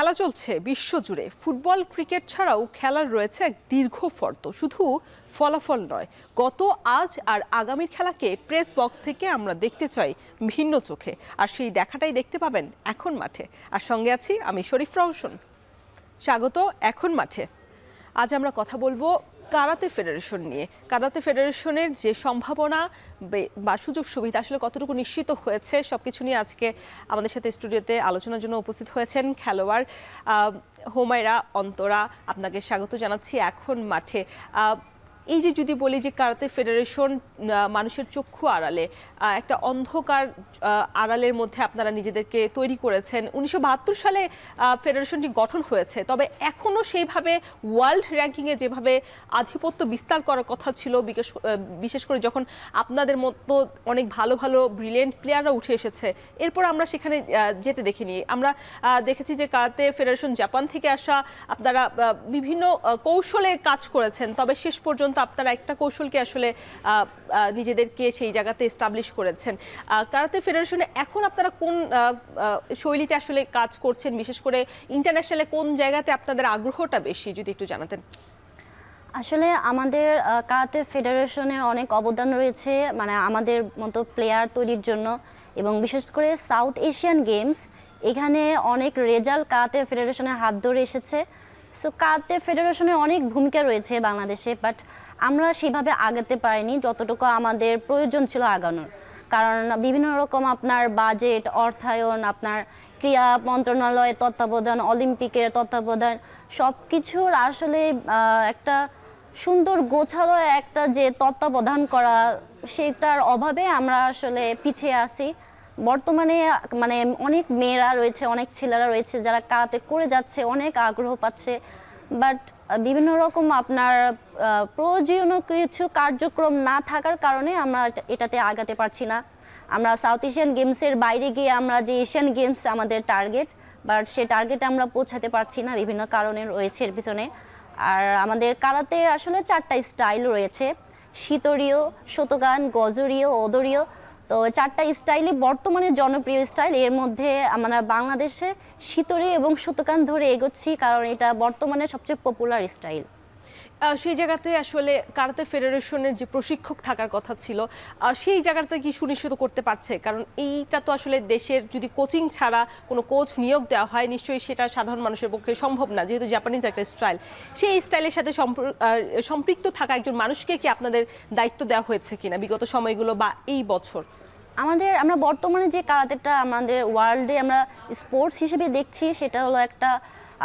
খেলা চলছে বিশ্বজুড়ে। ফুটবল ক্রিকেট ছাড়াও খেলার রয়েছে এক দীর্ঘ ফর্দ। শুধু ফলাফল নয়, গত আজ আর আগামীর খেলাকে প্রেস বক্স থেকে আমরা দেখতে চাই ভিন্ন চোখে। আর সেই দেখাটাই দেখতে পাবেন এখন মাঠে। আর সঙ্গে আছি আমি শরীফ রওশন। স্বাগত এখন মাঠে। আজ আমরা কথা বলবো কারাতে ফেডারেশন নিয়ে। কারাতে ফেডারেশনের যে সম্ভাবনা বা সুযোগ সুবিধা আসলে কতটুকু নিশ্চিত হয়েছে সবকিছু নিয়ে আজকে আমাদের সাথে স্টুডিওতে আলোচনার জন্য উপস্থিত হয়েছেন খেলোয়াড় হুমায়রা অন্তরা। আপনাকে স্বাগত জানাচ্ছি এখন মাঠে। এই যে যদি বলি যে কারাতে ফেডারেশন মানুষের চক্ষু আড়ালে একটা অন্ধকার আড়ালের মধ্যে আপনারা নিজেদেরকে তৈরি করেছেন। 1972 সালে ফেডারেশনটি গঠন হয়েছে, তবে এখনও সেইভাবে ওয়ার্ল্ড র্যাঙ্কিংয়ে যেভাবে আধিপত্য বিস্তার করার কথা ছিল, বিশেষ করে যখন আপনাদের মতো অনেক ভালো ভালো ব্রিলিয়েন্ট প্লেয়াররা উঠে এসেছে, এরপর আমরা সেখানে যেতে দেখিনি। আমরা দেখেছি যে কারাতে ফেডারেশন জাপান থেকে আসা, আপনারা বিভিন্ন কৌশলে কাজ করেছেন, তবে শেষ পর্যন্ত আপনারা একটা কৌশলকে আসলে নিজেদেরকে সেই জায়গাতে এস্টাবলিশ করেছেন। কারাতে ফেডারেশনে এখন আপনারা কোন শৈলীতে আসলে কাজ করছেন, বিশেষ করে ইন্টারন্যাশনালে কোন জায়গাতে আপনাদের আগ্রহটা বেশি, যদি একটু জানাতেন। আসলে আমাদের কারাতে ফেডারেশনের অনেক অবদান রয়েছে, মানে আমাদের মতো প্লেয়ার তৈরির জন্য, এবং বিশেষ করে সাউথ এশিয়ান গেমস এখানে অনেক রেজাল্ট কারাতে ফেডারেশনের হাত ধরে এসেছে। সো কারাতে ফেডারেশনের অনেক ভূমিকা রয়েছে বাংলাদেশে, বাট আমরা সেভাবে আগাতে পারিনি যতটুকু আমাদের প্রয়োজন ছিল আগানোর। কারণ বিভিন্ন রকম আপনার বাজেট, অর্থায়ন, আপনার ক্রীড়া মন্ত্রণালয়ের তত্ত্বাবধান, অলিম্পিকের তত্ত্বাবধান, সব কিছুর আসলে একটা সুন্দর গোছালো একটা যে তত্ত্বাবধান করা, সেটার অভাবে আমরা আসলে পিছিয়ে আছি। বর্তমানে মানে অনেক মেয়েরা রয়েছে, অনেক ছেলেরা রয়েছে যারা কারাতে করে যাচ্ছে, অনেক আগ্রহ পাচ্ছে, বাট বিভিন্ন রকম আপনার প্রয়োজনীয় কিছু কার্যক্রম না থাকার কারণে আমরা এটাতে আগাতে পারছি না। আমরা সাউথ এশিয়ান গেমসের বাইরে গিয়ে আমরা যে এশিয়ান গেমস আমাদের টার্গেট, বাট সে টার্গেটে আমরা পৌঁছাতে পারছি না, বিভিন্ন কারণে রয়েছে এর পিছনে। আর আমাদের কারাতে আসলে 4টা স্টাইল রয়েছে: শীতরীয়, শতগান, গজরীয়, ওদরীয়। তো 4টা স্টাইলই বর্তমানে জনপ্রিয় স্টাইল। এর মধ্যে আমরা বাংলাদেশে শীতরীয় এবং শতগান ধরে এগোচ্ছি, কারণ এটা বর্তমানে সবচেয়ে পপুলার স্টাইল। সেই জায়গাতে আসলে কারাতে ফেডারেশনের যে প্রশিক্ষক থাকার কথা ছিল, সেই জায়গাটা কি সুনিশ্চিত করতে পারছে? কারণ এইটা তো আসলে দেশের যদি কোচিং ছাড়া কোনো কোচ নিয়োগ দেওয়া হয়, নিশ্চয়ই সেটা সাধারণ মানুষের পক্ষে সম্ভব না, যেহেতু জাপানিজ একটা স্টাইল। সেই স্টাইলের সাথে সম্পৃক্ত থাকা একজন মানুষকে কি আপনাদের দায়িত্ব দেওয়া হয়েছে কিনা বিগত সময়গুলো বা এই বছর? আমরা বর্তমানে যে কারাতেটা আমাদের ওয়ার্ল্ডে আমরা স্পোর্টস হিসেবে দেখছি, সেটা হলো একটা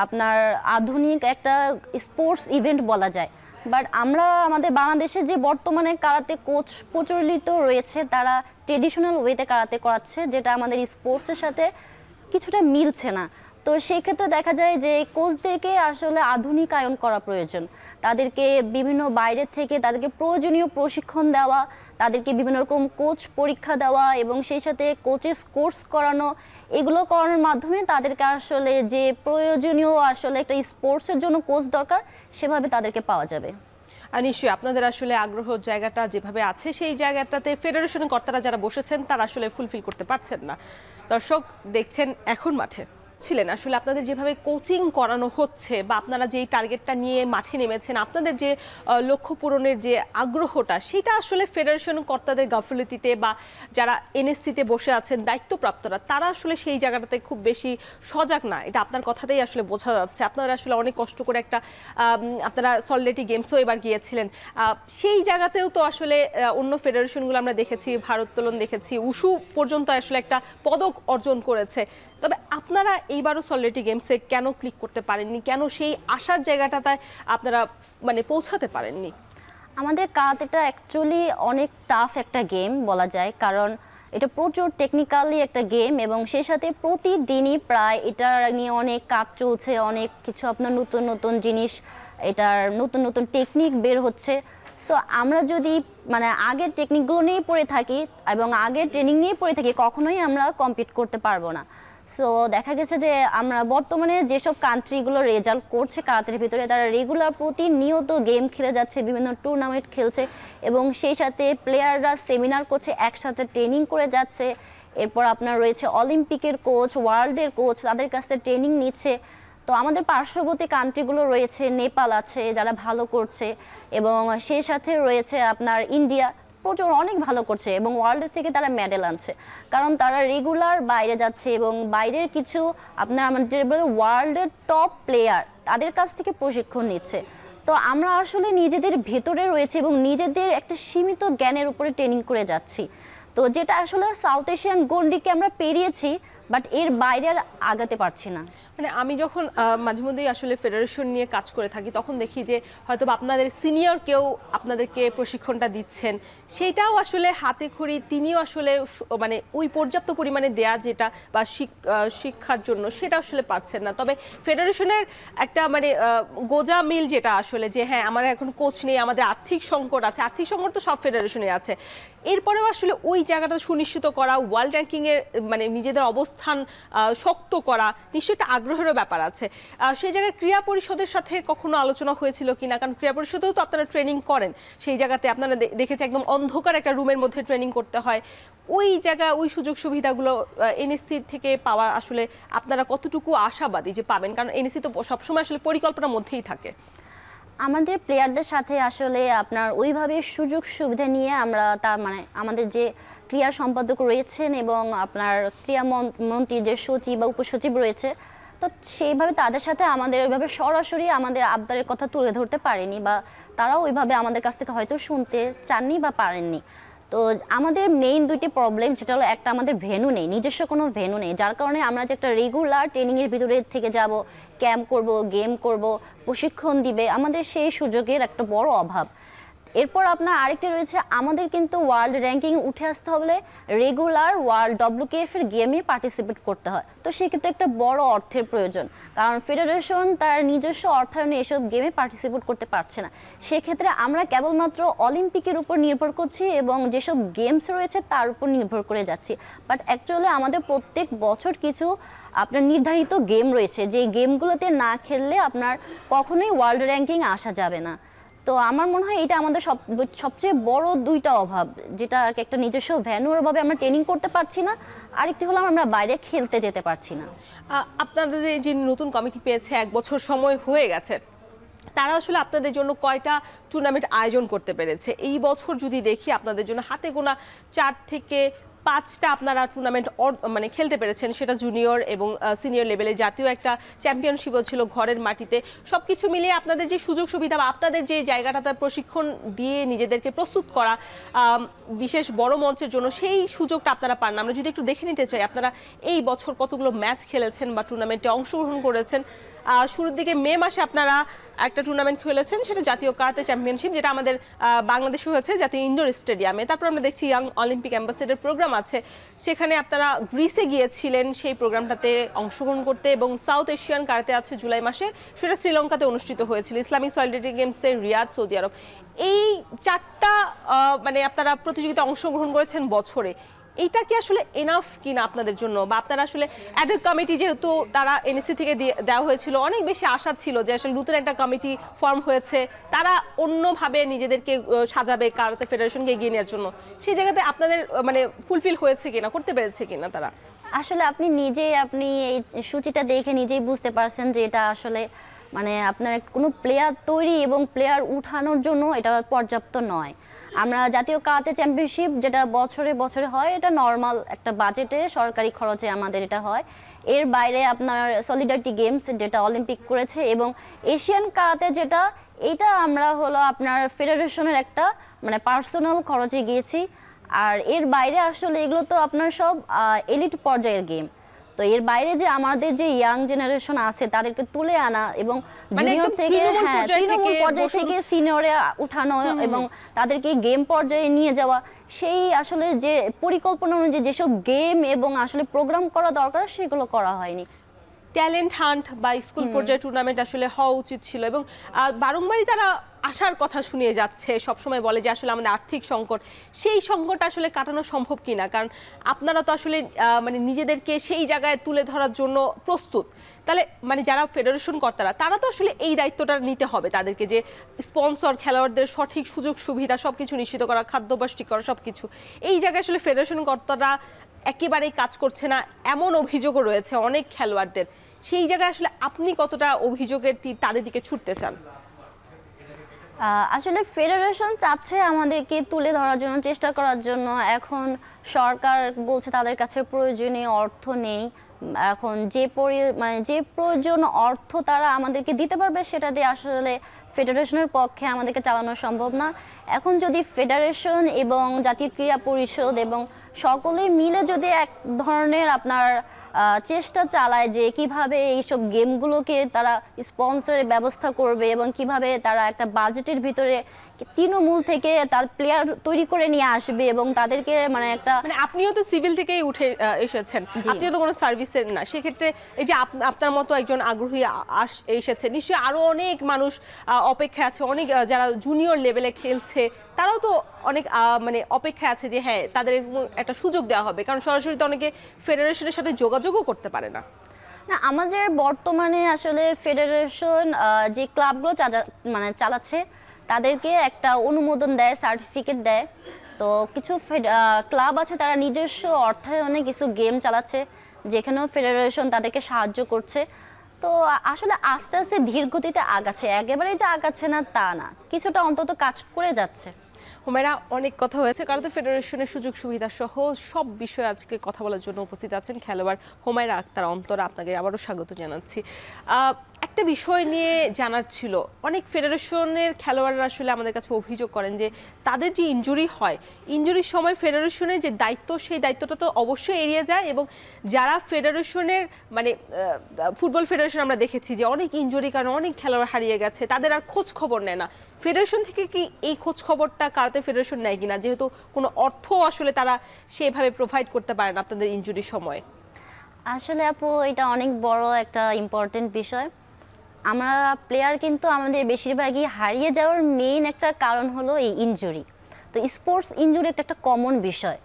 আপনার আধুনিক একটা স্পোর্টস ইভেন্ট বলা যায়। বাট আমরা আমাদের বাংলাদেশে যে বর্তমানে কারাতে কোচ প্রচলিত রয়েছে, তারা ট্রেডিশনাল ওয়েতে কারাতে করাচ্ছে, যেটা আমাদের স্পোর্টসের সাথে কিছুটা মিলছে না। তো সেই ক্ষেত্রে দেখা যায় যে কোচদেরকে আসলে আধুনিকায়ন করা প্রয়োজন। তাদেরকে বিভিন্ন বাইরে থেকে তাদেরকে প্রয়োজনীয় প্রশিক্ষণ দেওয়া, তাদেরকে বিভিন্ন রকম কোচ পরীক্ষা দেওয়া এবং সেই সাথে কোচেস কোর্স করানো, এগুলো করানোর মাধ্যমে তাদেরকে আসলে যে প্রয়োজনীয় আসলে একটা স্পোর্টসের জন্য কোচ দরকার, সেভাবে তাদেরকে পাওয়া যাবে। নিশ্চয়ই আপনাদের আসলে আগ্রহ জায়গাটা যেভাবে আছে, সেই জায়গাটাতে ফেডারেশনের কর্তারা যারা বসেছেন তারা আসলে ফুলফিল করতে পারছেন না। দর্শক দেখছেন এখন মাঠে। ছিলেন আসলে আপনাদের যেভাবে কোচিং করানো হচ্ছে বা আপনারা যেই টার্গেটটা নিয়ে মাঠে নেমেছেন, আপনাদের যে লক্ষ্য পূরণের যে আগ্রহটা, সেটা আসলে ফেডারেশন কর্তাদের গাফিলতিতে বা যারা এনএসসিতে বসে আছেন দায়িত্বপ্রাপ্তরা, তারা আসলে সেই জায়গাটাতে খুব বেশি সজাগ না। এটা আপনার কথাতেই আসলে বোঝা যাচ্ছে। আপনারা আসলে অনেক কষ্ট করে একটা আপনারা সল্টলেটি গেমসও এবার গিয়েছিলেন, সেই জায়গাতেও তো আসলে অন্য ফেডারেশনগুলো আমরা দেখেছি, ভারোত্তোলন দেখেছি, উশু পর্যন্ত আসলে একটা পদক অর্জন করেছে। তবে আপনারা এইবারও সল্টলেটি গেমসে কেন ক্লিক করতে পারেননি? কেন সেই আশার জায়গাটাতে আপনারা মানে পৌঁছাতে পারেননি? আমাদের কারাতেটা অ্যাকচুয়ালি অনেক টাফ একটা গেম বলা যায়, কারণ এটা প্রচুর টেকনিক্যালি একটা গেম এবং সেই সাথে প্রতিদিনই প্রায় এটা নিয়ে অনেক কাজ চলছে, অনেক কিছু আপনার নতুন নতুন জিনিস, এটার নতুন নতুন টেকনিক বের হচ্ছে। সো আমরা যদি মানে আগের টেকনিকগুলো নিয়ে পড়ে থাকি এবং আগের ট্রেনিং নিয়ে পড়ে থাকি, কখনোই আমরা কম্পিট করতে পারবো না। সো দেখা গেছে যে আমরা বর্তমানে যেসব কান্ট্রিগুলো রেজাল্ট করছে কারাতের ভিতরে, তারা রেগুলার প্রতিনিয়ত গেম খেলে যাচ্ছে, বিভিন্ন টুর্নামেন্ট খেলছে এবং সেই সাথে প্লেয়াররা সেমিনার করছে, একসাথে ট্রেনিং করে যাচ্ছে। এরপর আপনার রয়েছে অলিম্পিকের কোচ, ওয়ার্ল্ডের কোচ, তাদের কাছে ট্রেনিং নিচ্ছে। তো আমাদের পার্শ্ববর্তী কান্ট্রিগুলো রয়েছে, নেপাল আছে যারা ভালো করছে, এবং সেই সাথে রয়েছে আপনার ইন্ডিয়া, প্রচুর অনেক ভালো করছে এবং ওয়ার্ল্ডের থেকে তারা মেডেল আনছে, কারণ তারা রেগুলার বাইরে যাচ্ছে এবং বাইরের কিছু আপনার আমাদের ওয়ার্ল্ডের টপ প্লেয়ার তাদের কাছ থেকে প্রশিক্ষণ নিচ্ছে। তো আমরা আসলে নিজেদের ভেতরে রয়েছে এবং নিজেদের একটা সীমিত জ্ঞানের উপরে ট্রেনিং করে যাচ্ছি, তো যেটা আসলে সাউথ এশিয়ান গন্ডিকে আমরা পেরিয়েছি, বাট এর বাইরে আর আগাতে পারছি না। মানে আমি যখন মাঝে মধ্যেই আসলে ফেডারেশন নিয়ে কাজ করে থাকি, তখন দেখি যে হয়তো আপনাদের সিনিয়র কেউ আপনাদেরকে প্রশিক্ষণটা দিচ্ছেন, সেইটাও আসলে হাতে খড়ি তিনিও আসলে মানে ওই পর্যাপ্ত পরিমাণে দেয়া যেটা বা শিক্ষার জন্য সেটা আসলে পাচ্ছেন না। তবে ফেডারেশনের একটা মানে গোজা মিল যেটা আসলে যে হ্যাঁ আমার এখন কোচ নেই, আমাদের আর্থিক সংকট আছে, আর্থিক সংকট তো সব ফেডারেশনে আছে, এরপরেও আসলে ওই জায়গাটা সুনিশ্চিত করা, ওয়ার্ল্ড র্যাঙ্কিংয়ের মানে নিজেদের অবস্থান শক্ত করা নিশ্চয়ই একটা আগ্রহেরও ব্যাপার আছে। সেই জায়গায় ক্রীড়া পরিষদের সাথে কখনো আলোচনা হয়েছিল কিনা? কারণ ক্রীড়া পরিষদেও তো আপনারা ট্রেনিং করেন, সেই জায়গাতে আপনারা দেখেছি একদম অন্ধকার একটা রুমের মধ্যে ট্রেনিং করতে হয়, ওই জায়গা ওই সুযোগ সুবিধাগুলো এনএসসি থেকে পাওয়া আসলে আপনারা কতটুকু আশাবাদী যে পাবেন? কারণ এনএসসি তো সবসময় আসলে পরিকল্পনার মধ্যেই থাকে। আমাদের প্লেয়ারদের সাথে আসলে আপনার ওইভাবে সুযোগ সুবিধা নিয়ে আমরা মানে আমাদের যে ক্রীড়া সম্পাদক রয়েছেন এবং আপনার ক্রীড়া মন্ত্রী যে সচিব বা উপসচিব রয়েছে, তো সেইভাবে তাদের সাথে আমাদের ওইভাবে সরাসরি আমাদের আবদারের কথা তুলে ধরতে পারেনি, বা তারাও ওইভাবে আমাদের কাছ থেকে হয়তো শুনতে চাননি বা পারেননি। তো আমাদের মেইন দুইটি প্রবলেম, সেটা হলো একটা আমাদের ভেন্যু নেই, নিজস্ব কোনো ভেন্যু নেই, যার কারণে আমরা যে একটা রেগুলার ট্রেনিংয়ের ভিতরে থেকে যাব, ক্যাম্প করব, গেম করব, প্রশিক্ষণ দিবে, আমাদের সেই সুযোগের একটা বড় অভাব। এরপর আপনার আরেকটি রয়েছে, আমাদের কিন্তু ওয়ার্ল্ড র্যাঙ্কিং উঠে আসতে হলে রেগুলার ওয়ার্ল্ড WKF এর গেমে পার্টিসিপেট করতে হয়, তো সেক্ষেত্রে একটা বড় অর্থের প্রয়োজন, কারণ ফেডারেশন তার নিজস্ব অর্থায়নে এসব গেমে পার্টিসিপেট করতে পারছে না। সেক্ষেত্রে আমরা কেবলমাত্র অলিম্পিকের উপর নির্ভর করছি এবং যেসব গেমস রয়েছে তার উপর নির্ভর করে যাচ্ছি, বাট অ্যাকচুয়ালি আমাদের প্রত্যেক বছর কিছু আপনার নির্ধারিত গেম রয়েছে, যে গেমগুলোতে না খেললে আপনার কখনোই ওয়ার্ল্ড র্যাঙ্কিং আসা যাবে না। তো আমার মনে হয় এটা আমাদের সবচেয়ে বড় দুইটা অভাব, যেটা আর কি একটা নিজস্ব ভ্যানুর অভাবে আমরা ট্রেনিং করতে পারছি না, আরেকটি হলো আমরা বাইরে খেলতে যেতে পারছি না। আপনাদের যে নতুন কমিটি পেয়েছে, 1 বছর সময় হয়ে গেছে, তারা আসলে আপনাদের জন্য কয়টা টুর্নামেন্ট আয়োজন করতে পেরেছে? এই বছর যদি দেখি আপনাদের জন্য হাতে গোনা 4 থেকে 5টা আপনারা টুর্নামেন্ট মানে খেলতে পেরেছেন, সেটা জুনিয়র এবং সিনিয়র লেভেলে, জাতীয় একটা চ্যাম্পিয়নশিপও ছিল ঘরের মাটিতে। সবকিছু মিলিয়ে আপনাদের যে সুযোগ সুবিধা বা আপনাদের যে জায়গাটাতে প্রশিক্ষণ দিয়ে নিজেদেরকে প্রস্তুত করা বিশেষ বড় মঞ্চের জন্য, সেই সুযোগটা আপনারা পান না। আমরা যদি একটু দেখে নিতে চাই, আপনারা এই বছর কতগুলো ম্যাচ খেলেছেন বা টুর্নামেন্টে অংশগ্রহণ করেছেন। শুরুর দিকে মে মাসে আপনারা একটা টুর্নামেন্ট খেলেছেন, সেটা জাতীয় কারাতে চ্যাম্পিয়নশিপ, যেটা আমাদের বাংলাদেশে হয়েছে জাতীয় ইনডোর স্টেডিয়ামে। তারপর আমরা দেখছি ইয়াং অলিম্পিক অ্যাম্বাসেডর প্রোগ্রাম আছে, সেখানে আপনারা গ্রিসে গিয়েছিলেন সেই প্রোগ্রামটাতে অংশগ্রহণ করতে, এবং সাউথ এশিয়ান কারাতে আছে জুলাই মাসে, সেটা শ্রীলঙ্কাতে অনুষ্ঠিত হয়েছিল, ইসলামিক সলিডারিটি গেমসে রিয়াদ, সৌদি আরব। এই 4টা মানে আপনারা প্রতিযোগিতা অংশগ্রহণ করেছেন বছরে, এইটা কি আসলে এনাফ কিনা আপনাদের জন্য? বা আপনারা আসলে অ্যাডহক কমিটি, যেহেতু তারা এনএসসি থেকে দেওয়া হয়েছিল, অনেক বেশি আশা ছিল যে আসলে নতুন একটা কমিটি ফর্ম হয়েছে, তারা অন্যভাবে নিজেদেরকে সাজাবে কারাতে ফেডারেশনকে এগিয়ে নেওয়ার জন্য, সেই জায়গাতে আপনাদের মানে ফুলফিল হয়েছে কিনা, করতে পেরেছে কিনা তারা? আসলে আপনি এই সূচিটা দেখে নিজেই বুঝতে পারছেন যে এটা আসলে মানে আপনার কোনো প্লেয়ার তৈরি এবং প্লেয়ার উঠানোর জন্য এটা পর্যাপ্ত নয়। আমরা জাতীয় কারাতে চ্যাম্পিয়নশিপ যেটা বছরে বছরে হয়, এটা নর্মাল একটা বাজেটে সরকারি খরচে আমাদের এটা হয়। এর বাইরে আপনার সলিডারিটি গেমস যেটা অলিম্পিক করেছে, এবং এশিয়ান কারাতে যেটা, এটা আমরা হলো আপনার ফেডারেশনের একটা মানে পার্সোনাল খরচে গিয়েছি। আর এর বাইরে আসলে এগুলো তো আপনার সব এলিট পর্যায়ের গেম, তো এর বাইরে যে আমাদের যে ইয়াং জেনারেশন আছে তাদেরকে তুলে আনা এবং জুনিয়র থেকে তৃণমূল পর্যায় থেকে সিনিয়রে উঠানো এবং তাদেরকে গেম পর্যায়ে নিয়ে যাওয়া, সেই আসলে যে পরিকল্পনা অনুযায়ী যেসব গেম এবং আসলে প্রোগ্রাম করা দরকার সেগুলো করা হয়নি। ট্যালেন্ট হান্ট বা স্কুল পর্যায়ে টুর্নামেন্ট আসলে হওয়া উচিত ছিল, এবং বারংবারই তারা আসার কথা শুনিয়ে যাচ্ছে, সবসময় বলে যে আসলে আমাদের আর্থিক সংকট, সেই সংকট আসলে কাটানো সম্ভব কিনা? কারণ আপনারা তো আসলে মানে নিজেদেরকে সেই জায়গায় তুলে ধরার জন্য প্রস্তুত, তাহলে মানে যারা ফেডারেশন কর্তারা তারা তো আসলে এই দায়িত্বটা নিতে হবে তাদেরকে, যে স্পন্সর, খেলোয়াড়দের সঠিক সুযোগ সুবিধা সবকিছু নিশ্চিত করা, খাদ্যাভ্যাস ঠিক করা, সবকিছু এই জায়গায় আসলে ফেডারেশন কর্তারা একেবারেই কাজ করছে না এমন অভিযোগও রয়েছে অনেক খেলোয়াড়দের। সেই জায়গায় আসলে আপনি কতটা অভিযোগের তীর তাদের দিকে ছুটতে চান? আসলে ফেডারেশন চাচ্ছে আমাদেরকে তুলে ধরার জন্য, চেষ্টা করার জন্য। এখন সরকার বলছে তাদের কাছে প্রয়োজনীয় অর্থ নেই। এখন যে প্রয়োজন অর্থ তারা আমাদেরকে দিতে পারবে সেটা দিয়ে আসলে ফেডারেশনের পক্ষে আমাদেরকে চালানো সম্ভব না। এখন যদি ফেডারেশন এবং জাতীয় ক্রীড়া পরিষদ এবং সকলে মিলে যদি এক ধরনের আপনার চেষ্টা চালায় যে কিভাবে এইসব গেমগুলোকে তারা স্পন্সরের ব্যবস্থা করবে এবং কিভাবে তারা একটা বাজেটের ভিতরে তৃণমূল থেকে তার প্লেয়ার তৈরি করে নিয়ে আসবে এবং তাদেরকে মানে একটা আপনিও তো সিভিল থেকেই উঠে এসেছেন, আপনিও তো কোনো সার্ভিসের না, সেক্ষেত্রে এই যে আপনার মতো একজন আগ্রহী এসেছে, নিশ্চয়ই আরো অনেক মানুষ অপেক্ষায় আছে, অনেক যারা জুনিয়র লেভেলে খেলছে তারাও তো অনেক মানে অপেক্ষায় আছে যে হ্যাঁ তাদের একটা সুযোগ দেওয়া হবে, কারণ সরাসরি তো অনেকে ফেডারেশনের সাথে যোগাযোগও করতে পারে না। না, আমাদের বর্তমানে আসলে ফেডারেশন যে ক্লাবগুলো চালাচ্ছে তাদেরকে একটা অনুমোদন দেয়, সার্টিফিকেট দেয়। তো কিছু ক্লাব আছে তারা নিজস্ব অর্থায়নে কিছু গেম চালাচ্ছে, যেখানেও ফেডারেশন তাদেরকে সাহায্য করছে। তো আসলে আস্তে আস্তে ধীর গতিতে আগাচ্ছে, একেবারেই যে আগাচ্ছে না তা না, কিছুটা অন্তত কাজ করে যাচ্ছে। হুমায়রা, অনেক কথা হয়েছে, কারাতে ফেডারেশনের সুযোগ সুবিধা সহ সব বিষয়ে আজকে কথা বলার জন্য উপস্থিত আছেন খেলোয়াড় হুমায়রা আক্তার অন্তরা। আপনাকে আবারও স্বাগত জানাচ্ছি। একটা বিষয় নিয়ে জানার ছিল, অনেক ফেডারেশনের খেলোয়াড়রা আসলে আমাদের কাছে অভিযোগ করেন যে তাদের যে ইনজুরি হয়, ইনজুরির সময় ফেডারেশনের যে দায়িত্ব সেই দায়িত্বটা তো অবশ্যই এড়িয়ে যায়, এবং যারা ফেডারেশনের মানে ফুটবল ফেডারেশন আমরা দেখেছি যে অনেক ইনজুরি কারণে অনেক খেলোয়াড় হারিয়ে গেছে, তাদের আর খোঁজ খবর নেয় না। ফেডারেশন থেকে কি এই খোঁজ খবরটা কারাতে ফেডারেশন নেয় কিনা, যেহেতু কোনো অর্থ আসলে তারা সেভাবে প্রোভাইড করতে পারে না আপনাদের ইনজুরির সময়? আসলে আপু, এটা অনেক বড় একটা ইম্পর্টেন্ট বিষয়। আমরা প্লেয়ার কিন্তু আমাদের বেশিরভাগই হারিয়ে যাওয়ার মেইন একটা কারণ হলো এই ইনজুরি। তো স্পোর্টস ইনজুরি একটা কমন বিষয়,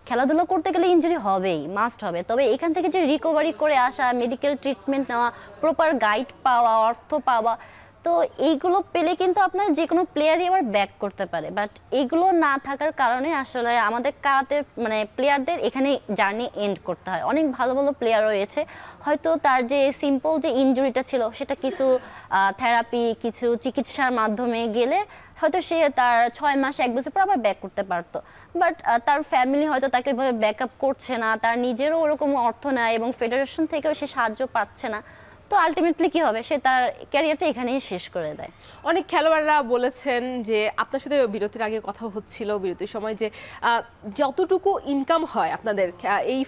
খেলাধুলা করতে গেলে ইনজুরি হবেই, মাস্ট হবে। তবে এখান থেকে যে রিকভারি করে আসা, মেডিকেল ট্রিটমেন্ট নেওয়া, প্রপার গাইড পাওয়া, অর্থ পাওয়া, তো এইগুলো পেলে কিন্তু আপনার যে কোনো প্লেয়ারই আবার ব্যাক করতে পারে। বাট এইগুলো না থাকার কারণে আসলে আমাদের কারাতে মানে প্লেয়ারদের এখানে জার্নি এন্ড করতে হয়। অনেক ভালো ভালো প্লেয়ার রয়েছে, হয়তো তার যে সিম্পল যে ইনজুরিটা ছিল সেটা কিছু থেরাপি, কিছু চিকিৎসার মাধ্যমে গেলে হয়তো সে তার 6 মাস 1 বছর পর আবার ব্যাক করতে পারতো। বাট তার ফ্যামিলি হয়তো তাকে ওইভাবে ব্যাক আপ করছে না, তার নিজেরও ওরকম অর্থ নেয় এবং ফেডারেশন থেকেও সে সাহায্য পাচ্ছে না। তো আলটিমেটলি কি হবে, সে তার ক্যারিয়ারটা এখানেই শেষ করে দেয়। অনেক খেলোয়াড়রা বলেছেন যে আপনার সাথে বিরতির আগে কথা হচ্ছিল, বিরতির সময়, যে যতটুকু ইনকাম হয় আপনাদের এই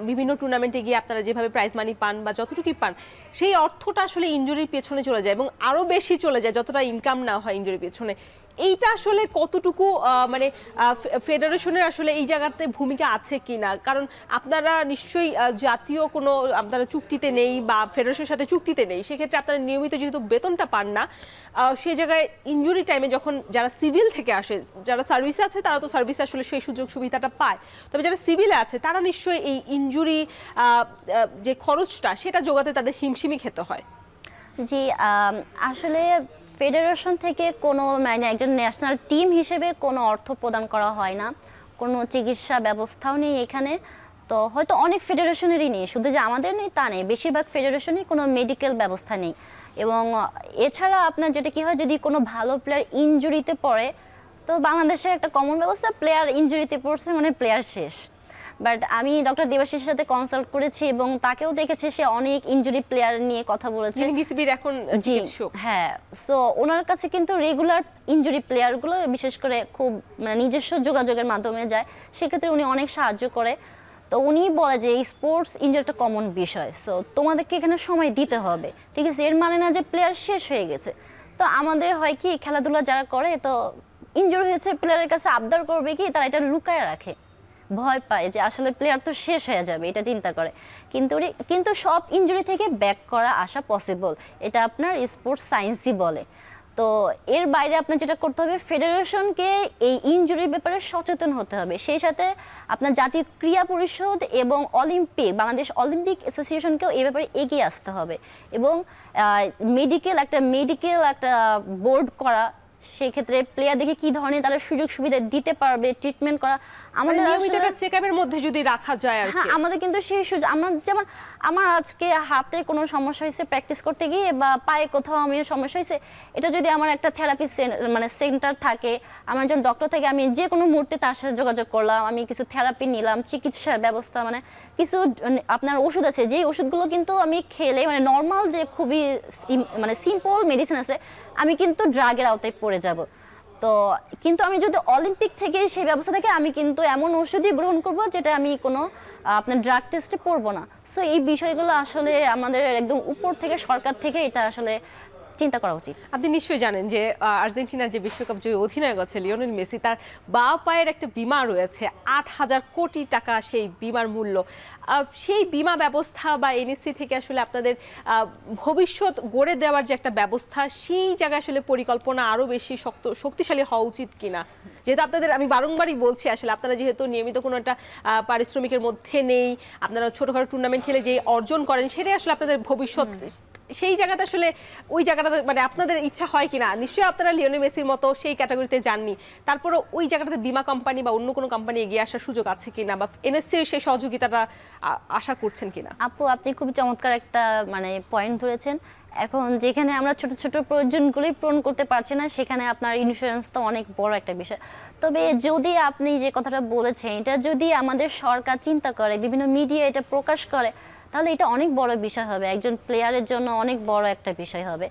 বিভিন্ন টুর্নামেন্টে গিয়ে আপনারা যেভাবে প্রাইজ মানি পান বা যতটুকুই পান, সেই অর্থটা আসলে ইনজুরির পেছনে চলে যায় এবং আরও বেশি চলে যায় যতটা ইনকাম না হয় ইনজুরির পেছনে। এইটা আসলে কতটুকু মানে ফেডারেশনের আসলে এই জায়গাতে ভূমিকা আছে কিনা? কারণ আপনারা নিশ্চয়ই জাতীয় কোনো আপনারা চুক্তিতে নেই বা ফেডারেশনের সাথে চুক্তিতে নেই, সেক্ষেত্রে আপনারা নিয়মিত যেহেতু বেতনটা পান না, সেই জায়গায় ইনজুরি টাইমে যখন যারা সিভিল থেকে আসে, যারা সার্ভিসে আছে তারা তো সার্ভিসে আসলে সেই সুযোগ সুবিধাটা পায়, তবে যারা সিভিলে আছে তারা নিশ্চয়ই এই ইনজুরি যে খরচটা সেটা জোগাতে তাদের হিমশিমি খেতে হয়। জি, আসলে ফেডারেশন থেকে কোনো মানে একজন ন্যাশনাল টিম হিসেবে কোনো অর্থ প্রদান করা হয় না, কোনো চিকিৎসা ব্যবস্থাও নেই এখানে। তো হয়তো অনেক ফেডারেশনেরই নেই, শুধু যে আমাদের নেই তা নেই, বেশিরভাগ ফেডারেশনই কোনো মেডিকেল ব্যবস্থা নেই। এবং এছাড়া আপনার যেটা কি হয়, যদি কোনো ভালো প্লেয়ার ইনজুরিতে পড়ে, তো বাংলাদেশের একটা কমন ব্যবস্থা, প্লেয়ার ইনজুরিতে পড়ছে মানে প্লেয়ার শেষ। বাট আমি ডক্টর দেবাশিসের সাথে কনসাল্ট করেছি এবং তাকেও দেখেছি, সে অনেক ইনজুরি প্লেয়ার নিয়ে কথা বলেছে। বিসিবির এখন চিকিৎসক। হ্যাঁ, সো ওনার কাছে কিন্তু রেগুলার ইনজুরি প্লেয়ারগুলো বিশেষ করে খুব মানে নিজস্ব যোগাযোগের মাধ্যমে যায়, সেক্ষেত্রে উনি অনেক সাহায্য করে। তো উনি বলে যে এই স্পোর্টস ইনজুরি একটা কমন বিষয়, সো তোমাদেরকে এখানে সময় দিতে হবে, ঠিক আছে? এর মানে না যে প্লেয়ার শেষ হয়ে গেছে। তো আমাদের হয় কি, খেলাধুলা যারা করে, তো ইনজুরি হয়েছে প্লেয়ারের কাছে আবদার করবে কি, তারা এটা লুকায় রাখে, ভয় পায় যে আসলে প্লেয়ার তো শেষ হয়ে যাবে, এটা চিন্তা করে। কিন্তু সব ইনজুরি থেকে ব্যাক করা আসা পসিবল, এটা আপনার স্পোর্টস সায়েন্সই বলে। তো এর বাইরে আপনার যেটা করতে হবে, ফেডারেশনকে এই ইনজুরির ব্যাপারে সচেতন হতে হবে, সেই সাথে আপনার জাতীয় ক্রীড়া পরিষদ এবং বাংলাদেশ অলিম্পিক অ্যাসোসিয়েশনকেও এই ব্যাপারে এগিয়ে আসতে হবে এবং মেডিকেল একটা বোর্ড করা, সেক্ষেত্রে প্লেয়ার দেখে কী ধরনের তারা সুযোগ সুবিধা দিতে পারবে, ট্রিটমেন্ট করা, আমাদের নিয়মিত আসলে একটা চেকআপের মধ্যে যদি রাখা যায় আর হ্যাঁ, কি। আমাদের কিন্তু সেই সুযোগ, আমার যেমন আমার আজকে হাতে কোনো সমস্যা হয়েছে প্র্যাকটিস করতে গিয়ে, বা পায়ে কোথাও আমি সমস্যা হয়েছে, এটা যদি আমার একটা থেরাপি মানে সেন্টার থাকে, আমার একজন ডক্টর থেকে, আমি যে কোনো মুহূর্তে তার সাথে যোগাযোগ করলাম, আমি কিছু থেরাপি নিলাম, চিকিৎসার ব্যবস্থা, মানে কিছু আপনার ওষুধ আছে, যেই ওষুধগুলো কিন্তু আমি খেলে মানে নর্মাল যে খুবই মানে সিম্পল মেডিসিন আছে, আমি কিন্তু ড্রাগের আওতায় পড়ে যাব। তো কিন্তু আমি যদি অলিম্পিক থেকে সেই ব্যবস্থা থেকে, আমি কিন্তু এমন ওষুধই গ্রহণ করব যেটা আমি কোনো আপনার ড্রাগ টেস্টে পড়বো না। সো এই বিষয়গুলো আসলে আমাদের একদম উপর থেকে, সরকার থেকে এটা আসলে চিন্তা করা উচিত। আপনি নিশ্চয়ই জানেন যে আর্জেন্টিনার যে বিশ্বকাপ জয়ী অধিনায়ক আছে লিওনেল মেসি, তার বাঁ পায়ের একটা বীমা রয়েছে, 8,000 কোটি টাকা সেই বীমার মূল্য। সেই বীমা ব্যবস্থা বা এনএসসি থেকে আসলে আপনাদের ভবিষ্যৎ গড়ে দেওয়ার যে একটা ব্যবস্থা, সেই জায়গায় আসলে পরিকল্পনা আরো বেশি শক্তিশালী হওয়া উচিত কিনা? যেহেতু আপনাদের, আমি বারংবারই বলছি, আসলে আপনারা যেহেতু নিয়মিত কোনো একটা পারিশ্রমিকের মধ্যে নেই, আপনারা ছোটখাটো টুর্নামেন্ট খেলে যে অর্জন করেন সেটাই আসলে আপনাদের ভবিষ্যৎ, সেই জায়গাটা আসলে ওই জায়গাটাতে মানে আপনাদের ইচ্ছা হয় কিনা? নিশ্চয়ই আপনারা লিওনেল মেসির মতো সেই ক্যাটাগরিতে যাননি, তারপরে ওই জায়গাটাতে বীমা কোম্পানি বা অন্য কোনো কোম্পানি এগিয়ে আসার সুযোগ আছে কিনা, বা এনএসসির সেই সহযোগিতাটা আশা করছেন কিনা? আপু, আপনি খুব চমৎকার একটা মানে পয়েন্ট ধরেছেন। এখন যেখানে আমরা ছোট ছোট প্রয়োজনগুলোই পূরণ করতে পারছি না, সেখানে আপনার ইন্স্যুরেন্স তো অনেক বড় একটা বিষয়। তবে যদি আপনি যে কথাটা বলেছেন, এটা যদি আমাদের সরকার চিন্তা করে, বিভিন্ন মিডিয়া এটা প্রকাশ করে, তাহলে এটা অনেক বড় বিষয় হবে, একজন প্লেয়ারের জন্য অনেক বড় একটা বিষয় হবে।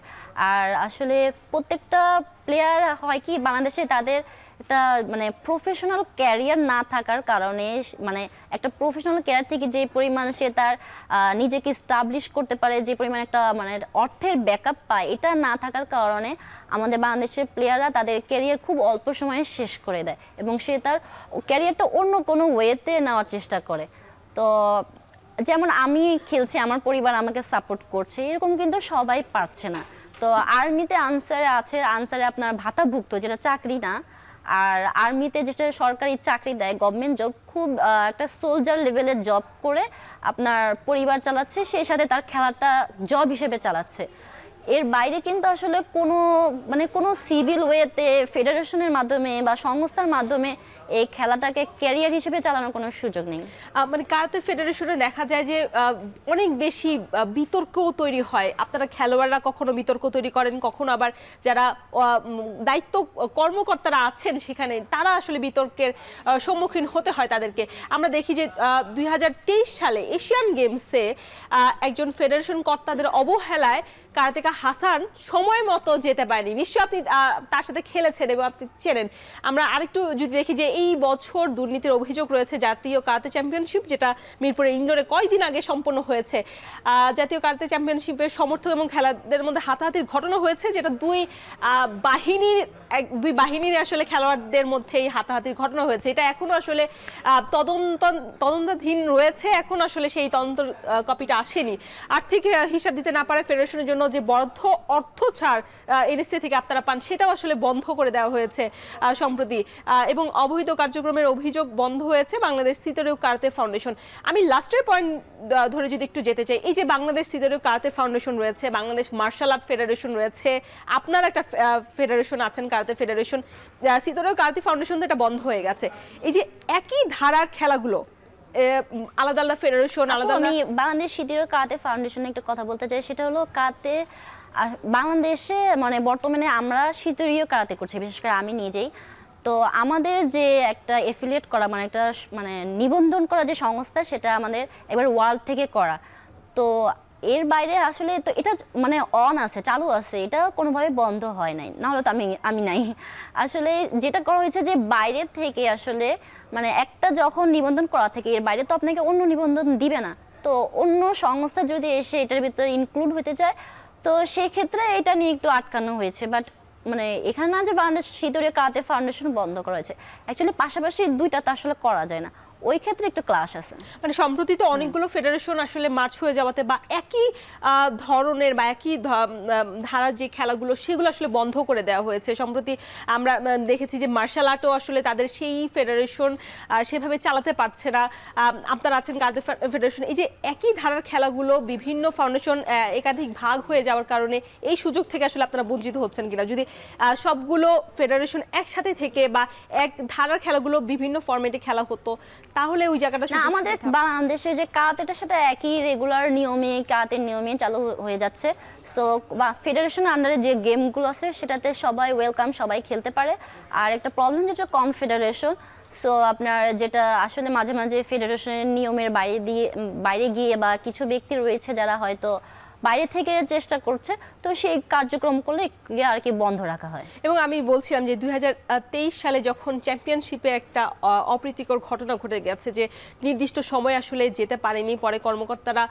আর আসলে প্রত্যেকটা প্লেয়ার হয় কি, বাংলাদেশে তাদের একটা মানে প্রফেশনাল ক্যারিয়ার না থাকার কারণে, মানে একটা প্রফেশনাল ক্যারিয়ার থেকে যে পরিমাণ সে তার নিজেকে স্টাবলিশ করতে পারে, যে পরিমাণ একটা মানে অর্থের ব্যাকআপ পায়, এটা না থাকার কারণে আমাদের বাংলাদেশের প্লেয়াররা তাদের ক্যারিয়ার খুব অল্প সময়ে শেষ করে দেয়, এবং সে তার ক্যারিয়ারটা অন্য কোনো ওয়েতে নেওয়ার চেষ্টা করে। তো যেমন আমি খেলছি, আমার পরিবার আমাকে সাপোর্ট করছে, এরকম কিন্তু সবাই পারছে না। তো আর্মিতে আনসারে আপনার ভাতাভুক্ত, যেটা চাকরি না। আর আর্মিতে যেটা সরকারি চাকরি দেয়, গভর্নমেন্ট জব, খুব একটা সোলজার লেভেলের জব করে আপনার পরিবার চালাচ্ছে, সেই সাথে তার খেলাটা জব হিসেবে চালাচ্ছে। এর বাইরে কিন্তু আসলে কোনো সিভিল ওয়েতে ফেডারেশনের মাধ্যমে বা সংস্থার মাধ্যমে এই খেলাটাকে ক্যারিয়ার হিসেবে চালানোর কোনো সুযোগ নেই। মানে কারাতে ফেডারেশনে দেখা যায় যে অনেক বেশি বিতর্কও তৈরি হয়। আপনারা খেলোয়াড়রা কখনো বিতর্ক তৈরি করেন, কখনো আবার যারা দায়িত্ব কর্মকর্তারা আছেন সেখানে, তারা আসলে বিতর্কের সম্মুখীন হতে হয় তাদেরকে। আমরা দেখি যে 2023 সালে এশিয়ান গেমসে একজন ফেডারেশন কর্তাদের অবহেলায় কারাতেকা হাসান সময় মতো যেতে পারেনি। নিশ্চয়ই আপনি তার সাথে খেলেছেন এবং আপনি চেনেন। আমরা আরেকটু যদি দেখি যে এই বছর দুর্নীতির অভিযোগ রয়েছে জাতীয় কারাতে চ্যাম্পিয়নশিপ, যেটা মিরপুরের ইন্ডোরে কয়েকদিন আগে সম্পন্ন হয়েছে। জাতীয় কারাতে চ্যাম্পিয়নশিপের সমর্থক এবং খেলাদের মধ্যে হাতাহাতির ঘটনা হয়েছে, যেটা দুই বাহিনীর আসলে খেলোয়াড়দের মধ্যেই হাতাহাতির ঘটনা হয়েছে। এটা এখনো আসলে তদন্তাধীন রয়েছে, এখন আসলে সেই তদন্ত কপিটা আসেনি। আর্থিক হিসাব দিতে না পারে ফেডারেশনের জন্য যে বরাদ্দ অর্থ ছাড় এনএসসি থেকে আপনারা পান, সেটাও আসলে বন্ধ করে দেওয়া হয়েছে সম্প্রতি, এবং অবৈধ কার্যক্রমের অভিযোগ বন্ধ হয়েছে বাংলাদেশ সিতোরেও কারাতে ফাউন্ডেশন। আমি লাস্টের পয়েন্ট ধরে যদি একটু যেতে চাই, এই যে বাংলাদেশ সিতোরেও কারাতে ফাউন্ডেশন রয়েছে, বাংলাদেশ মার্শাল আর্ট ফেডারেশন রয়েছে, আপনার একটা ফেডারেশন আছেন কারাতে ফেডারেশন, সিতোরেও কারাতে ফাউন্ডেশন তো এটা বন্ধ হয়ে গেছে। এই যে একই ধারার খেলাগুলো আলাদা আলাদা ফেডারেশন, আলাদা আমি বাংলাদেশ সিতোরেও কারাতে ফাউন্ডেশনে একটা কথা বলতে চাই, সেটা হলো কারাতে বাংলাদেশে মানে বর্তমানে আমরা সিতোরীয় কারাতে করছি, বিশেষ করে আমি নিজেই। তো আমাদের যে একটা এফিলিয়েট করা, মানে একটা মানে নিবন্ধন করা যে সংস্থা, সেটা আমাদের এবার ওয়ার্ল্ড থেকে করা। তো এর বাইরে আসলে তো এটা মানে অন আছে, চালু আছে, এটা কোনোভাবে বন্ধ হয় নাই, না হলে তো আমি নাই। আসলে যেটা করা হয়েছে যে বাইরে থেকে আসলে মানে একটা যখন নিবন্ধন করা থেকে, এর বাইরে তো আপনাকে অন্য নিবন্ধন দিবে না। তো অন্য সংস্থা যদি এসে এটার ভিতরে ইনক্লুড হতে চায়, তো সেই ক্ষেত্রে এটা নিয়ে একটু আটকানো হয়েছে। বাট মানে এখানে না যে বাংলাদেশ সিতোরীয় কারাতে ফাউন্ডেশন বন্ধ করা হয়েছে, অ্যাকচুয়ালি পাশাপাশি দুইটা তো আসলে করা যায় না। ওই ক্ষেত্রে একটু ক্লাশ আছে। মানে সম্প্রতি তো অনেকগুলো ফেডারেশন আসলে মার্চ হয়ে যাওয়াতে বা একই ধরনের বা একই ধারার যে খেলাগুলো সেগুলো আসলে বন্ধ করে দেওয়া হয়েছে। সম্প্রতি আমরা দেখেছি যে মার্শাল আর্টও আসলে তাদের সেই ফেডারেশন সেভাবে চালাতে পারছে না। আপনারা আছেন কারাতে ফেডারেশন, এই যে একই ধারার খেলাগুলো বিভিন্ন ফাউন্ডেশন একাধিক ভাগ হয়ে যাওয়ার কারণে এই সুযোগ থেকে আসলে আপনারা বঞ্চিত হচ্ছেন কিনা? যদি সবগুলো ফেডারেশন একসাথে থেকে বা এক ধারার খেলাগুলো বিভিন্ন ফরম্যাটে খেলা হতো তাহলে ওই জায়গাটা না, আমাদের বাংলাদেশে যে কারাতেটা সেটা একই রেগুলার নিয়মে কারাতের নিয়মে চালু হয়ে যাচ্ছে। সো বা ফেডারেশনের আন্ডারে যে গেমগুলো আছে সেটাতে সবাই ওয়েলকাম, সবাই খেলতে পারে। আর একটা প্রবলেম যেটা কনফেডারেশন, সো আপনার যেটা আসলে মাঝে মাঝে ফেডারেশনের নিয়মের বাইরে গিয়ে বা কিছু ব্যক্তি রয়েছে যারা হয়তো বাইরে থেকে চেষ্টা করছে, তো সেই কার্যক্রম করলে আর কি বন্ধ রাখা হয়। এবং আমি বলছিলাম যে 2023 সালে যখন চ্যাম্পিয়নশিপে একটা অপ্রীতিকর ঘটনা ঘটে গেছে যে নির্দিষ্ট সময় আসলে যেতে পারেনি, পরে কর্মকর্তারা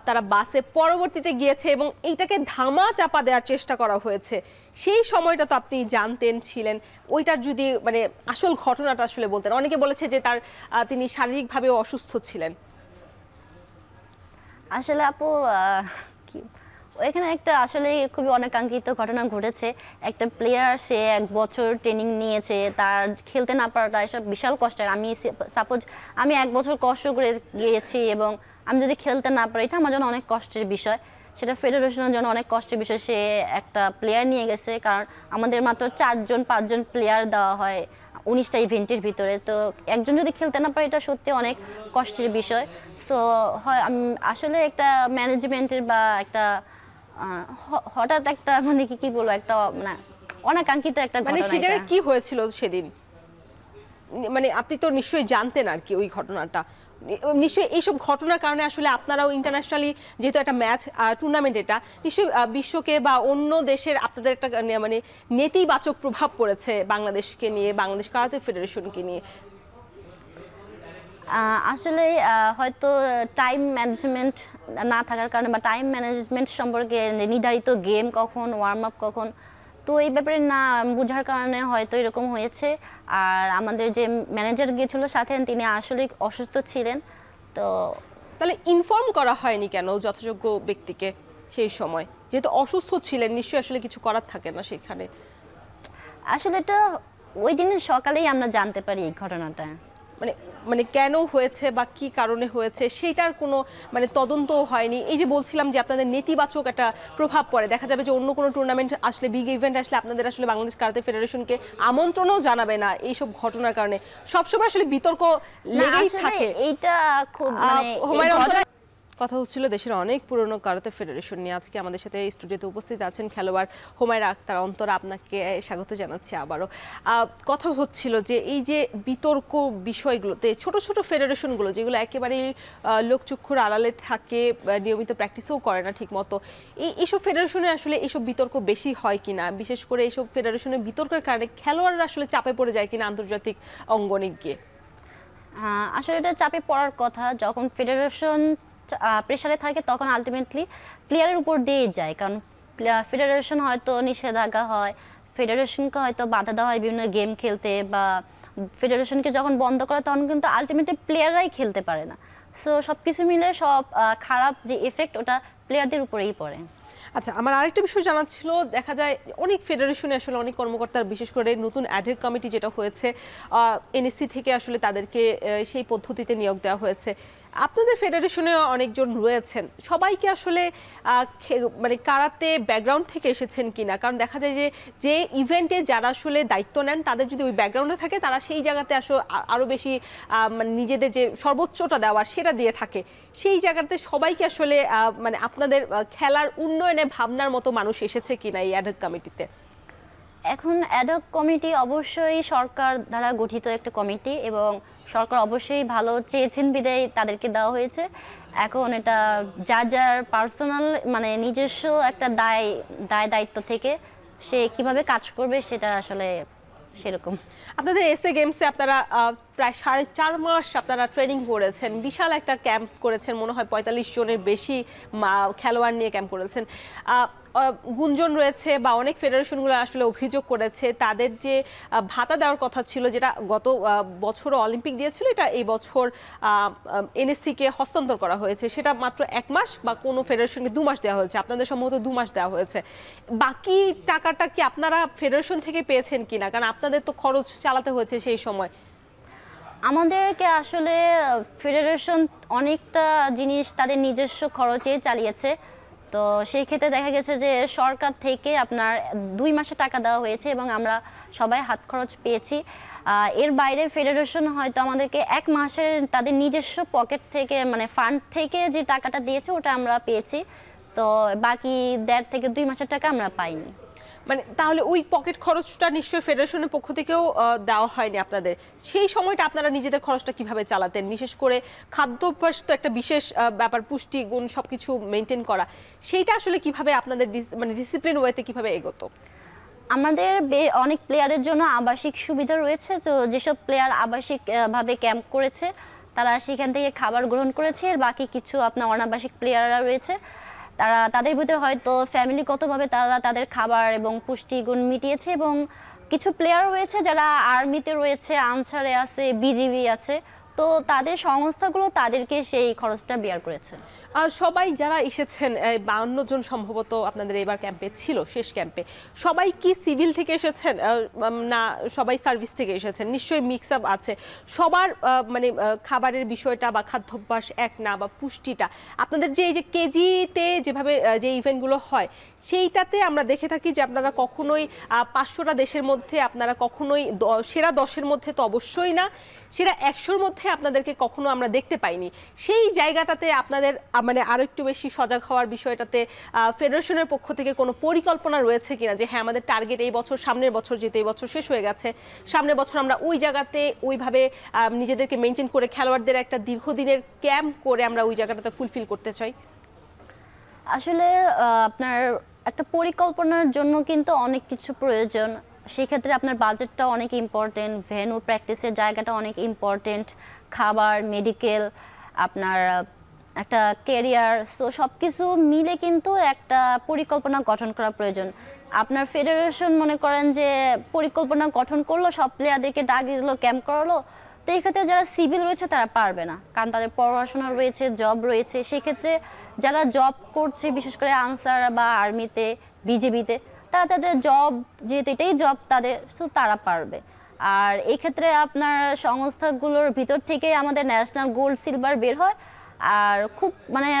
তারা বাসে পরবর্তীতে গিয়েছে এবং এইটাকে ধামা চাপা দেওয়ার চেষ্টা করা হয়েছে। সেই সময়টা তো আপনি জানতেন, ছিলেন, ওইটার যদি মানে আসল ঘটনাটা আসলে বলতেন। অনেকে বলেছে যে তিনি শারীরিকভাবেও অসুস্থ ছিলেন। আসলে আপু কি ওইখানে একটা আসলে খুবই অনাকাঙ্ক্ষিত ঘটনা ঘটেছে। একটা প্লেয়ার, সে 1 বছর ট্রেনিং নিয়েছে, তার খেলতে না পারাটা এসব বিশাল কষ্টের। সাপোজ আমি 1 বছর কষ্ট করে গিয়েছি এবং আমি যদি খেলতে না পারি, এটা আমার জন্য অনেক কষ্টের বিষয়, সেটা ফেডারেশনের জন্য অনেক কষ্টের বিষয়। সে একটা প্লেয়ার নিয়ে গেছে, কারণ আমাদের মাত্র 4-5জন প্লেয়ার দেওয়া হয় 19টা ইভেন্টের ভিতরে। তো একজন যদি খেলতে না পারে, এটা সত্যি অনেক কষ্টের বিষয়। সো হয় আসলে একটা ম্যানেজমেন্টের বা একটা হঠাৎ একটা মানে কি বলবো, একটা মানে অনাকাঙ্ক্ষিত একটা ঘটনা। মানে সেই জায়গায় কি হয়েছিল সেদিন? মানে আপনি তো নিশ্চয়ই জানতেন আর কি ওই ঘটনাটা। নিশ্চয়ই এইসব ঘটনার কারণে আসলে আপনারাও ইন্টারন্যাশনালি, যেহেতু একটা ম্যাচ টুর্নামেন্ট, এটা নিশ্চয়ই বিশ্বকে বা অন্য দেশের আপনাদের একটা মানে নেতিবাচক প্রভাব পড়েছে বাংলাদেশকে নিয়ে, বাংলাদেশ কারাতে ফেডারেশনকে নিয়ে। আসলে হয়তো টাইম ম্যানেজমেন্ট না থাকার কারণে বা টাইম ম্যানেজমেন্ট সম্পর্কে নির্ধারিত গেম কখন, ওয়ার্ম আপ কখন, তো এই ব্যাপারে না বোঝার কারণে হয়তো এরকম হয়েছে। আর আমাদের যে ম্যানেজার গিয়েছিল সাথে, তিনি আসলে অসুস্থ ছিলেন। তো তাহলে ইনফর্ম করা হয়নি কেন যথাযোগ্য ব্যক্তিকে সেই সময়? যেহেতু অসুস্থ ছিলেন, নিশ্চয়ই আসলে কিছু করার থাকে না সেখানে। আসলে এটা ওই দিনের সকালেই আমরা জানতে পারি এই ঘটনাটা। মানে মানে কেন হয়েছে বা কি কারণে হয়েছে সেইটার কোনো মানে তদন্তও হয়নি। এই যে বলছিলাম যে আপনাদের নেতিবাচক একটা প্রভাব পড়ে, দেখা যাবে যে অন্য কোনো টুর্নামেন্ট আসলে, বিগ ইভেন্ট আসলে আপনাদের আসলে বাংলাদেশ কারাতে ফেডারেশনকে আমন্ত্রণও জানাবে না এইসব ঘটনার কারণে। সবসময় আসলে বিতর্ক লেগেই থাকে। এইটা খুব মানে কথা হচ্ছিল দেশের অনেক পুরনো কারাতে ফেডারেশন নিয়ে। আজকে আমাদের সাথে স্টুডিওতে উপস্থিত আছেন খেলোয়াড় হুমায়রা আক্তার অন্তরা, আপনাকে স্বাগত জানাচ্ছি আবারও। কথা হচ্ছিল যে এই যে বিতর্ক বিষয়গুলোতে ছোট ছোট ফেডারেশনগুলো যেগুলো একেবারেই লোকচক্ষুর আড়ালে থাকে, নিয়মিত প্র্যাকটিসও করে না ঠিক মতো, এইসব ফেডারেশনে আসলে এইসব বিতর্ক বেশি হয় কিনা? বিশেষ করে এইসব ফেডারেশনের বিতর্কের কারণে খেলোয়াড়রা আসলে চাপে পড়ে যায় কিনা আন্তর্জাতিক অঙ্গনে গিয়ে? আসলে এটা চাপে পড়ার কথা। যখন ফেডারেশন প্রেসারে থাকে তখন আলটিমেটলি প্লেয়ারের উপর দিয়ে যায়, কারণ ফেডারেশন হয়তো নিষেধাজ্ঞা হয়, ফেডারেশনকে হয়তো বাধা দেওয়া হয় বিভিন্ন গেম খেলতে, বা ফেডারেশনকে যখন বন্ধ করে তখন কিন্তু আলটিমেটলি প্লেয়াররাই খেলতে পারে না। সো সব কিছু মিলে সব খারাপ যে এফেক্ট, ওটা প্লেয়ারদের উপরেই পড়ে। আচ্ছা, আমার আরেকটা বিষয় জানার ছিল, দেখা যায় অনেক ফেডারেশনে আসলে অনেক কর্মকর্তার, বিশেষ করে নতুন অ্যাডহক কমিটি যেটা হয়েছে এনএসসি থেকে আসলে তাদেরকে সেই পদ্ধতিতে নিয়োগ দেওয়া হয়েছে। আপনাদের ফেডারেশনে অনেকজন রয়েছেন, সবাইকে আসলে মানে কারাতে ব্যাকগ্রাউন্ড থেকে এসেছেন কিনা? কারণ দেখা যায় যে ইভেন্টে যারা আসলে দায়িত্ব নেন তাদের যদি ওই ব্যাকগ্রাউন্ডে থাকে, তারা সেই জায়গাতে আসলে আরও বেশি মানে নিজেদের যে সর্বোচ্চটা দেওয়ার সেটা দিয়ে থাকে। সেই জায়গাতে সবাইকে আসলে মানে আপনাদের খেলার উন্নয়নে ভাবনার মতো মানুষ এসেছে কিনা এই অ্যাডহক কমিটিতে? এখন অ্যাডহক কমিটি অবশ্যই সরকার দ্বারা গঠিত একটা কমিটি, এবং সরকার অবশ্যই ভালো চেয়েছেন বিদায় তাদেরকে দেওয়া হয়েছে। এখন এটা যার যার পার্সোনাল মানে নিজস্ব একটা দায়িত্ব থেকে সে কিভাবে কাজ করবে সেটা আসলে সেরকম। আপনাদের এসএ গেমসে আপনারা প্রায় 4.5 মাস আপনারা ট্রেনিং করেছেন, বিশাল একটা ক্যাম্প করেছেন, মনে হয় 45 জনের বেশি খেলোয়াড় নিয়ে ক্যাম্প করেছেন। গুঞ্জন রয়েছে বা অনেক ফেডারেশনগুলো আসলে অভিযোগ করেছে তাদের যে ভাতা দেওয়ার কথা ছিল, যেটা গত বছর অলিম্পিক দিয়েছিল, এটা এই বছর এনএসসি কে হস্তান্তর করা হয়েছে। সেটা মাত্র 1 মাস বা কোনো ফেডারেশনকে 2 মাস দেওয়া হয়েছে, আপনাদের সম্ভবত 2 মাস দেওয়া হয়েছে। বাকি টাকাটা কি আপনারা ফেডারেশন থেকে পেয়েছেন কিনা, কারণ আপনাদের তো খরচ চালাতে হয়েছে সেই সময়? আমাদেরকে আসলে ফেডারেশন অনেকটা জিনিস তাদের নিজস্ব খরচে চালিয়েছে। তো সেই ক্ষেত্রে দেখা গেছে যে সরকার থেকে আপনার 2 মাসে টাকা দেওয়া হয়েছে এবং আমরা সবাই হাত খরচ পেয়েছি। এর বাইরে ফেডারেশন হয়তো আমাদেরকে 1 মাসের তাদের নিজস্ব পকেট থেকে মানে ফান্ড থেকে যে টাকাটা দিয়েছে ওটা আমরা পেয়েছি। তো বাকি 1.5 থেকে 2 মাসের টাকা আমরা পাইনি। মানে তাহলে ওই পকেট খরচটা নিশ্চয়ই ফেডারেশনের পক্ষ থেকেও দেওয়া হয়নি আপনাদের। সেই সময়টা আপনারা নিজেদের খরচটা কিভাবে চালাতেন? বিশেষ করে খাদ্যাভ্যাস তো একটা বিশেষ ব্যাপার, পুষ্টি গুণ সবকিছু মেনটেন করা, সেইটা আসলে কিভাবে আপনাদের মানে ডিসিপ্লিন ওয়েতে কিভাবে এগোতো? আমাদের অনেক প্লেয়ারের জন্য আবাসিক সুবিধা রয়েছে। তো যেসব প্লেয়ার আবাসিক ভাবে ক্যাম্প করেছে তারা সেখান থেকে খাবার গ্রহণ করেছে। আর বাকি কিছু আপনার অনাবাসিক প্লেয়াররা রয়েছে, তারা তাদের ভিতরে হয়তো ফ্যামিলিগতভাবে তারা তাদের খাবার এবং পুষ্টিগুণ মিটিয়েছে। এবং কিছু প্লেয়ার রয়েছে যারা আর্মিতে রয়েছে, আনসারে আছে, বিজিবি আছে, তো তাদের সংস্থাগুলো তাদেরকে সেই খরচটা বেয়ার করেছে। সবাই যারা এসেছেন 52 জন সম্ভবত আপনাদের এবার ক্যাম্পে ছিল, শেষ ক্যাম্পে, সবাই কি সিভিল থেকে এসেছেন না সবাই সার্ভিস থেকে এসেছেন? নিশ্চয়ই মিক্স আপ আছে। সবার মানে খাবারের বিষয়টা বা খাদ্যাভ্যাস এক না, বা পুষ্টিটা আপনাদের যে এই যে কেজিতে যেভাবে যে ইভেন্টগুলো হয় সেইটাতে আমরা দেখে থাকি যে আপনারা কখনোই 500টা দেশের মধ্যে আপনারা কখনোই সেরা 10-এর মধ্যে তো অবশ্যই না, সেরা 100-র মধ্যে আপনাদেরকে কখনো আমরা দেখতে পাইনি। সেই জায়গাটাতে আপনাদের মানে আরো একটু বেশি সজাগ হওয়ার বিষয়টাতে ফেডারেশনের পক্ষ থেকে কোনো পরিকল্পনা রয়েছে কিনা যে হ্যাঁ আমাদের টার্গেট এই বছর, সামনের বছর, যেহেতু এই বছর শেষ হয়ে গেছে, সামনের বছর আমরা ওই জায়গাতে ওইভাবে নিজেদেরকে মেনটেন করে খেলোয়াড়দের একটা দীর্ঘদিনের ক্যাম্প করে আমরা ওই জায়গাটাতে ফুলফিল করতে চাই? আসলে আপনার একটা পরিকল্পনার জন্য কিন্তু অনেক কিছু প্রয়োজন। সেক্ষেত্রে আপনার বাজেটটা অনেক ইম্পর্টেন্ট, ভেন্যু প্র্যাকটিসের জায়গাটা অনেক ইম্পর্টেন্ট, খাবার, মেডিকেল, আপনার একটা ক্যারিয়ার, সো সব কিছু মিলে কিন্তু একটা পরিকল্পনা গঠন করা প্রয়োজন। আপনার ফেডারেশন মনে করেন যে পরিকল্পনা গঠন করলো, সব প্লেয়ারদেরকে ডাক দিল, ক্যাম্প করালো, তো এই ক্ষেত্রে যারা সিভিল রয়েছে তারা পারবে না, কারণ তাদের পড়াশোনা রয়েছে, জব রয়েছে। সেক্ষেত্রে যারা জব করছে বিশেষ করে আনসার বা আর্মিতে, বিজেপিতে, তারা তাদের জব, যেহেতু এটাই জব তাদের, সো তারা পারবে। আর এই ক্ষেত্রে আপনার সংস্থাগুলোর ভিতর থেকে আমাদের ন্যাশনাল গোল্ড সিলভার বের হয়। আর খুব মানে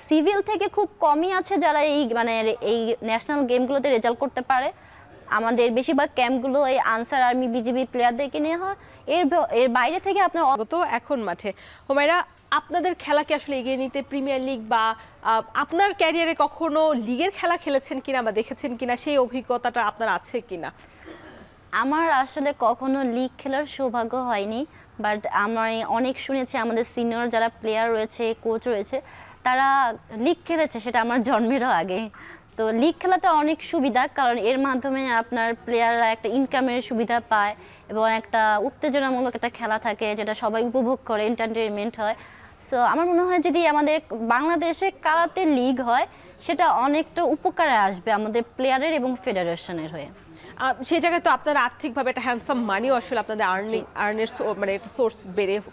সিভিল থেকে খুব কমই আছে যারা এই মানে এই ন্যাশনাল গেমগুলোতে রেজাল্ট করতে পারে। আমাদের বেশিরভাগ ক্যাম্পগুলো এই আনসার, আর্মি, বিজিবি প্লেয়ারদেরকে নিয়ে হয়। এর বাইরে থেকে আপনার তো এখন মাঠে হুমায়রা, আপনাদের খেলাকে আসলে এগিয়ে নিতে প্রিমিয়ার লিগ বা আপনার ক্যারিয়ারে কখনো লিগের খেলা খেলেছেন কিনা বা দেখেছেন কিনা, সেই অভিজ্ঞতাটা আপনার আছে কিনা? আমার আসলে কখনো লিগ খেলার সৌভাগ্য হয়নি, বাট আমি অনেক শুনেছি আমাদের সিনিয়র যারা প্লেয়ার রয়েছে, কোচ রয়েছে, তারা লিগ খেলেছে, সেটা আমার জন্মেরও আগে। তো লিগ খেলাটা অনেক সুবিধা, কারণ এর মাধ্যমে আপনার প্লেয়াররা একটা ইনকামের সুবিধা পায় এবং একটা উত্তেজনামূলক একটা খেলা থাকে যেটা সবাই উপভোগ করে, এন্টারটেনমেন্ট হয়। সো আমার মনে হয় যদি আমাদের বাংলাদেশে কারাতে লিগ হয় সেটা অনেকটা উপকারে আসবে আমাদের প্লেয়ারের এবং ফেডারেশনের হয়ে। সেই জায়গায় তো আপনার আর্থিকভাবে একটা হ্যান্ডসাম মানিও আসলে আপনাদের আর্নের মানে একটা সোর্স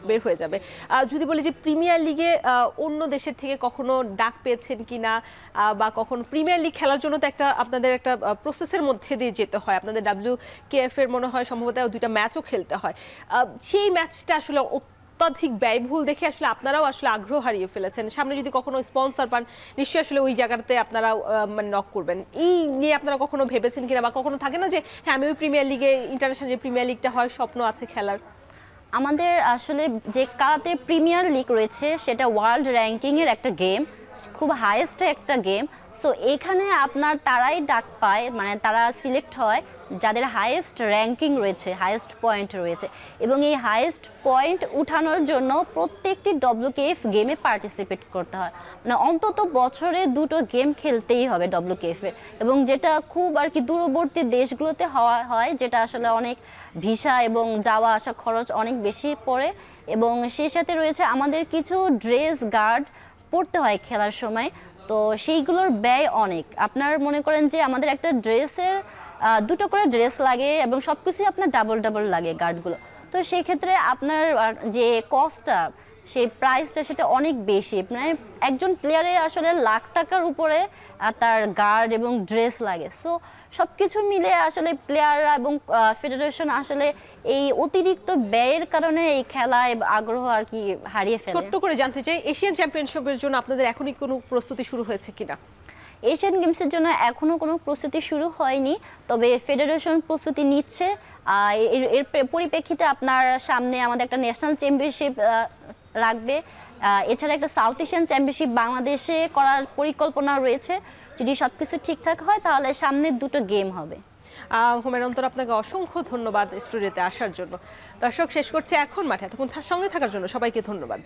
বের হয়ে যাবে। যদি বলি যে প্রিমিয়ার লিগে অন্য দেশের থেকে কখনো ডাক পেয়েছেন কিনা, বা কখনো প্রিমিয়ার লিগ খেলার জন্য তো একটা আপনাদের একটা প্রসেসের মধ্যে দিয়ে যেতে হয়, আপনাদের WKF এর মনে হয় সম্ভবত 2টা ম্যাচও খেলতে হয়, সেই ম্যাচটা আসলে অত্যাধিক ব্যয়বহুল দেখে আসলে আপনারাও আসলে আগ্রহ হারিয়ে ফেলেছেন। সামনে যদি কখনো স্পন্সর পান নিশ্চয়ই আসলে ওই জায়গাতে আপনারা মানে নক করবেন। এই নিয়ে আপনারা কখনো ভেবেছেন কিনা, বা কখনো থাকে না যে হ্যাঁ আমি ওই প্রিমিয়ার লিগে, ইন্টারন্যাশনাল যে প্রিমিয়ার লিগটা হয়, স্বপ্ন আছে খেলার? আমাদের আসলে যে কারাতে প্রিমিয়ার লিগ রয়েছে সেটা ওয়ার্ল্ড র্যাঙ্কিংয়ের একটা গেম, খুব হাইয়েস্ট একটা গেম। সো এখানে আপনার তারাই ডাক পায়, মানে তারা সিলেক্ট হয় যাদের হাইয়েস্ট র্যাঙ্কিং রয়েছে, হাইয়েস্ট পয়েন্ট রয়েছে, এবং এই হাইয়েস্ট পয়েন্ট উঠানোর জন্য প্রত্যেকটি WKF গেমে পার্টিসিপেট করতে হয়। মানে অন্তত বছরে 2টো গেম খেলতেই হবে WKF এর, এবং যেটা খুব আর কি দূরবর্তী দেশগুলোতে হয়, যেটা আসলে অনেক ভিসা এবং যাওয়া আসা খরচ অনেক বেশি পড়ে। এবং সেই সাথে রয়েছে আমাদের কিছু ড্রেস গার্ড পড়তে হয় খেলার সময়। তো সেইগুলোর ব্যয় অনেক। আপনার মনে করেন যে আমাদের একটা ড্রেসের 2টো করে ড্রেস লাগে এবং সব কিছুই আপনার ডাবল ডাবল লাগে গার্ডগুলো। তো সেই ক্ষেত্রে আপনার যে কস্টটা, সেই প্রাইসটা সেটা অনেক বেশি। মানে একজন প্লেয়ারের আসলে লাখ টাকার উপরে তার গার্ড এবং ড্রেস লাগে। সো সব কিছু মিলে আসলে প্লেয়াররা এবং ফেডারেশন আসলে এই অতিরিক্ত ব্যয়ের কারণে এই খেলায় আগ্রহ আর কি হারিয়ে ফেলে। ছোট্ট করে জানতে চাই, এশিয়ান চ্যাম্পিয়নশিপের জন্য আপনাদের এখনই কোনো প্রস্তুতি শুরু হয়েছে কিনা? এশিয়ান গেমসের জন্য এখনও কোনো প্রস্তুতি শুরু হয়নি, তবে ফেডারেশন প্রস্তুতি নিচ্ছে। এর পরিপ্রেক্ষিতে আপনার সামনে আমাদের একটা ন্যাশনাল চ্যাম্পিয়নশিপ রাখবে। এছাড়া একটা সাউথ এশিয়ান চ্যাম্পিয়নশিপ বাংলাদেশে করার পরিকল্পনা রয়েছে। যদি সব কিছু ঠিকঠাক হয় তাহলে সামনে 2টো গেম হবে। হুমায়রা অন্তর, আপনাকে অসংখ্য ধন্যবাদ স্টুডিওতে আসার জন্য। দর্শক, শেষ করছে এখন মাঠে। এতক্ষণ সঙ্গে থাকার জন্য সবাইকে ধন্যবাদ।